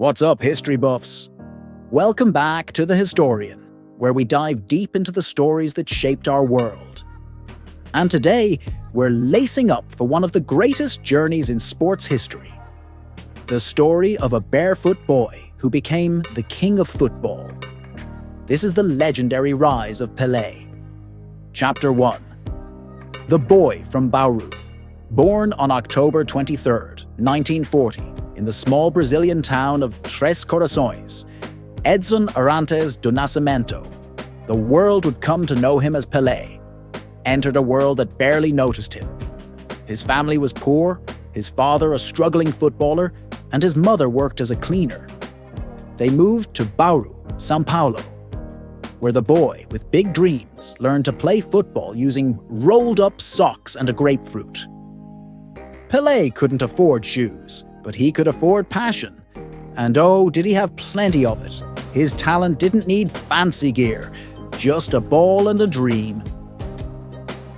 What's up, history buffs? Welcome back to The Historian, where we dive deep into the stories that shaped our world. And today, we're lacing up for one of the greatest journeys in sports history. The story of a barefoot boy who became the king of football. This is the legendary rise of Pelé. Chapter 1. The boy from Bauru. Born on October 23, 1940, in the small Brazilian town of Três Corações, Edson Arantes do Nascimento, the world would come to know him as Pelé, entered a world that barely noticed him. His family was poor, his father a struggling footballer, and his mother worked as a cleaner. They moved to Bauru, São Paulo, where the boy with big dreams learned to play football using rolled-up socks and a grapefruit. Pelé couldn't afford shoes, but he could afford passion. And oh, did he have plenty of it. His talent didn't need fancy gear, just a ball and a dream.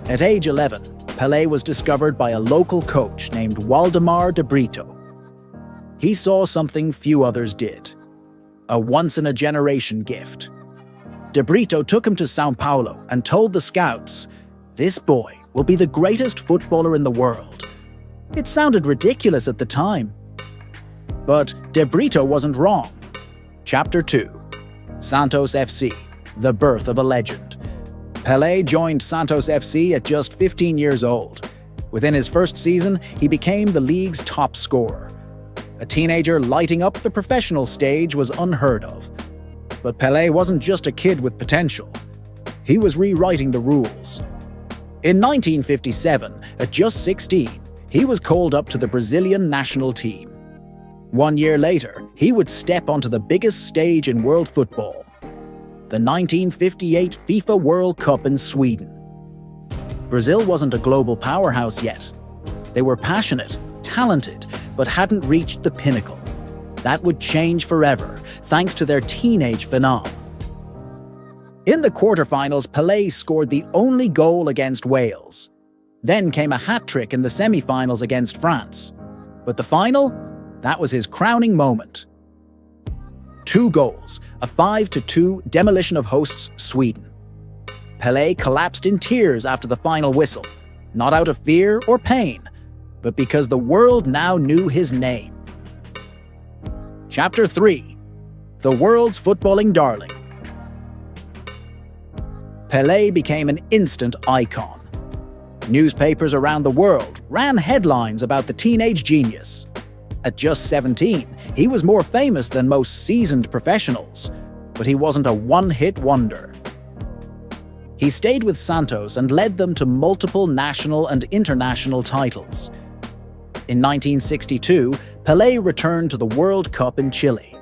At age 11, Pelé was discovered by a local coach named Waldemar de Brito. He saw something few others did. A once-in-a-generation gift. De Brito took him to São Paulo and told the scouts, "This boy will be the greatest footballer in the world." It sounded ridiculous at the time. But De Brito wasn't wrong. Chapter 2. Santos FC, the birth of a legend. Pelé joined Santos FC at just 15 years old. Within his first season, he became the league's top scorer. A teenager lighting up the professional stage was unheard of. But Pelé wasn't just a kid with potential. He was rewriting the rules. In 1957, at just 16, he was called up to the Brazilian national team. 1 year later, he would step onto the biggest stage in world football, the 1958 FIFA World Cup in Sweden. Brazil wasn't a global powerhouse yet. They were passionate, talented, but hadn't reached the pinnacle. That would change forever, thanks to their teenage phenom. In the quarterfinals, Pelé scored the only goal against Wales. Then came a hat-trick in the semi-finals against France. But the final? That was his crowning moment. 2 goals, a 5-2 demolition of hosts Sweden. Pelé collapsed in tears after the final whistle, not out of fear or pain, but because the world now knew his name. Chapter 3. The world's footballing darling. Pelé became an instant icon. Newspapers around the world ran headlines about the teenage genius. At just 17, he was more famous than most seasoned professionals, but he wasn't a one-hit wonder. He stayed with Santos and led them to multiple national and international titles. In 1962, Pelé returned to the World Cup in Chile.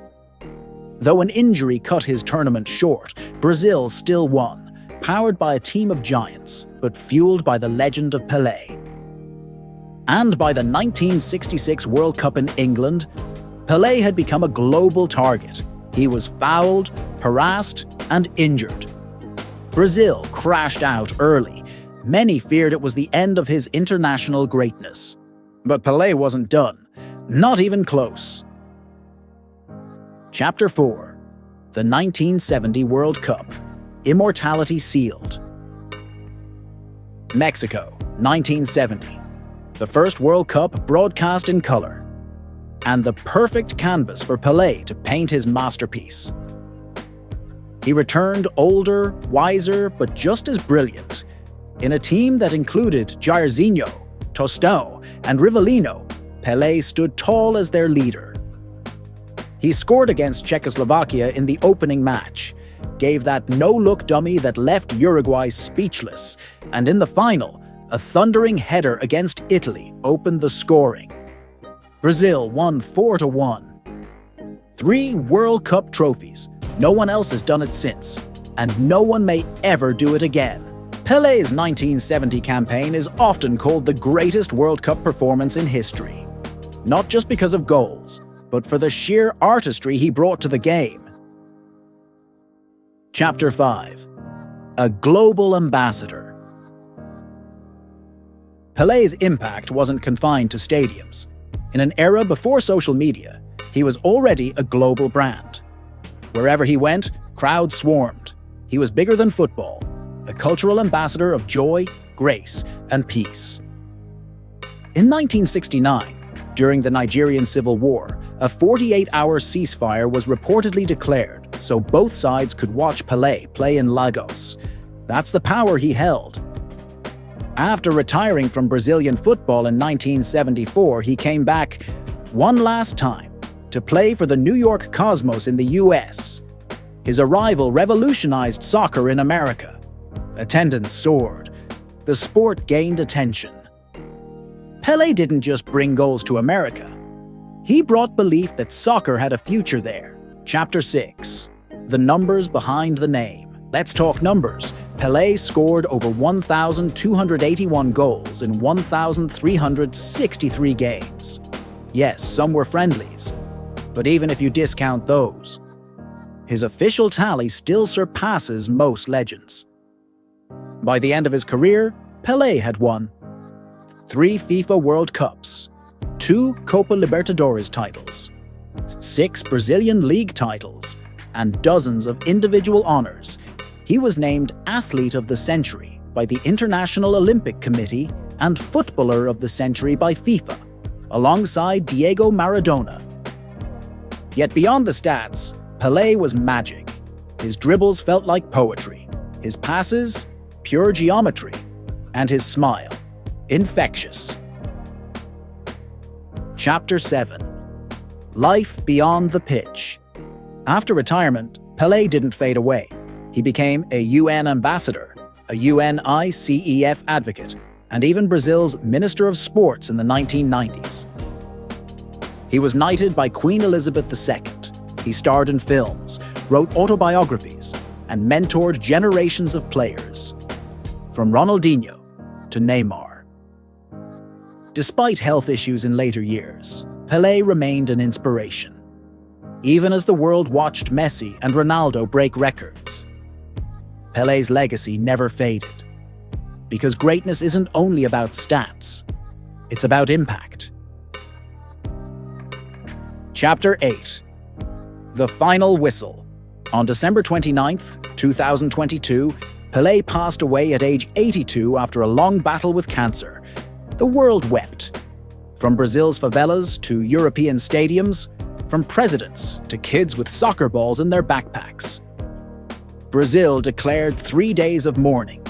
Though an injury cut his tournament short, Brazil still won, powered by a team of giants, but fueled by the legend of Pelé. And by the 1966 World Cup in England, Pelé had become a global target. He was fouled, harassed, and injured. Brazil crashed out early. Many feared it was the end of his international greatness. But Pelé wasn't done. Not even close. Chapter 4. The 1970 World Cup. Immortality sealed. Mexico, 1970. The first World Cup broadcast in color. And the perfect canvas for Pelé to paint his masterpiece. He returned older, wiser, but just as brilliant. In a team that included Jairzinho, Tostão, and Rivellino, Pelé stood tall as their leader. He scored against Czechoslovakia in the opening match, gave that no-look dummy that left Uruguay speechless, and in the final, a thundering header against Italy opened the scoring. Brazil won 4-1. 3 World Cup trophies. No one else has done it since, and no one may ever do it again. Pelé's 1970 campaign is often called the greatest World Cup performance in history. Not just because of goals, but for the sheer artistry he brought to the game. Chapter 5. A global ambassador. Pelé's impact wasn't confined to stadiums. In an era before social media, He was already a global brand. Wherever he went, crowds swarmed. He was bigger than football, a cultural ambassador of joy, grace, and peace. In 1969, during the Nigerian Civil War, a 48-hour ceasefire was reportedly declared so both sides could watch Pelé play in Lagos. That's the power he held. After retiring from Brazilian football in 1974, he came back one last time to play for the New York Cosmos in the US. His arrival revolutionized soccer in America. Attendance soared. The sport gained attention. Pelé didn't just bring goals to America. He brought belief that soccer had a future there. Chapter 6. The numbers behind the name. Let's talk numbers. Pelé scored over 1,281 goals in 1,363 games. Yes, some were friendlies, but even if you discount those, his official tally still surpasses most legends. By the end of his career, Pelé had won 3 FIFA World Cups, 2 Copa Libertadores titles, 6 Brazilian League titles, and dozens of individual honors. He was named Athlete of the Century by the International Olympic Committee and Footballer of the Century by FIFA, alongside Diego Maradona. Yet beyond the stats, Pelé was magic. His dribbles felt like poetry, his passes, pure geometry, and his smile, infectious. Chapter 7. Life beyond the pitch. After retirement, Pelé didn't fade away. He became a UN ambassador, a UNICEF advocate, and even Brazil's Minister of Sports in the 1990s. He was knighted by Queen Elizabeth II. He starred in films, wrote autobiographies, and mentored generations of players, from Ronaldinho to Neymar. Despite health issues in later years, Pelé remained an inspiration. Even as the world watched Messi and Ronaldo break records, Pelé's legacy never faded. Because greatness isn't only about stats, it's about impact. Chapter 8. The Final Whistle. On December 29, 2022, Pelé passed away at age 82 after a long battle with cancer. The world wept. From Brazil's favelas to European stadiums, from presidents to kids with soccer balls in their backpacks. Brazil declared 3 days of mourning.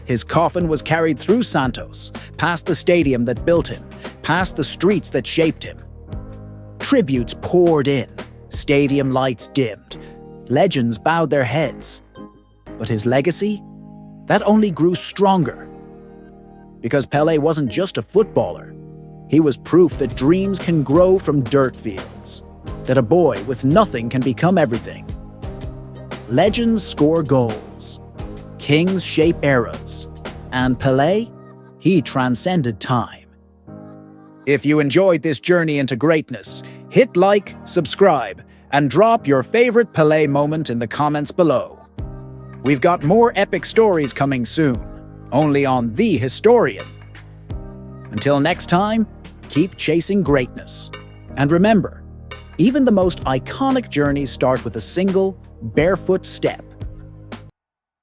His coffin was carried through Santos, past the stadium that built him, past the streets that shaped him. Tributes poured in, stadium lights dimmed, legends bowed their heads. But his legacy? That only grew stronger. Because Pelé wasn't just a footballer. He was proof that dreams can grow from dirt fields, that a boy with nothing can become everything. Legends score goals, kings shape eras, and Pelé, he transcended time. If you enjoyed this journey into greatness, hit like, subscribe, and drop your favorite Pelé moment in the comments below. We've got more epic stories coming soon, only on The Historian. Until next time, keep chasing greatness. And remember, even the most iconic journeys start with a single, barefoot step.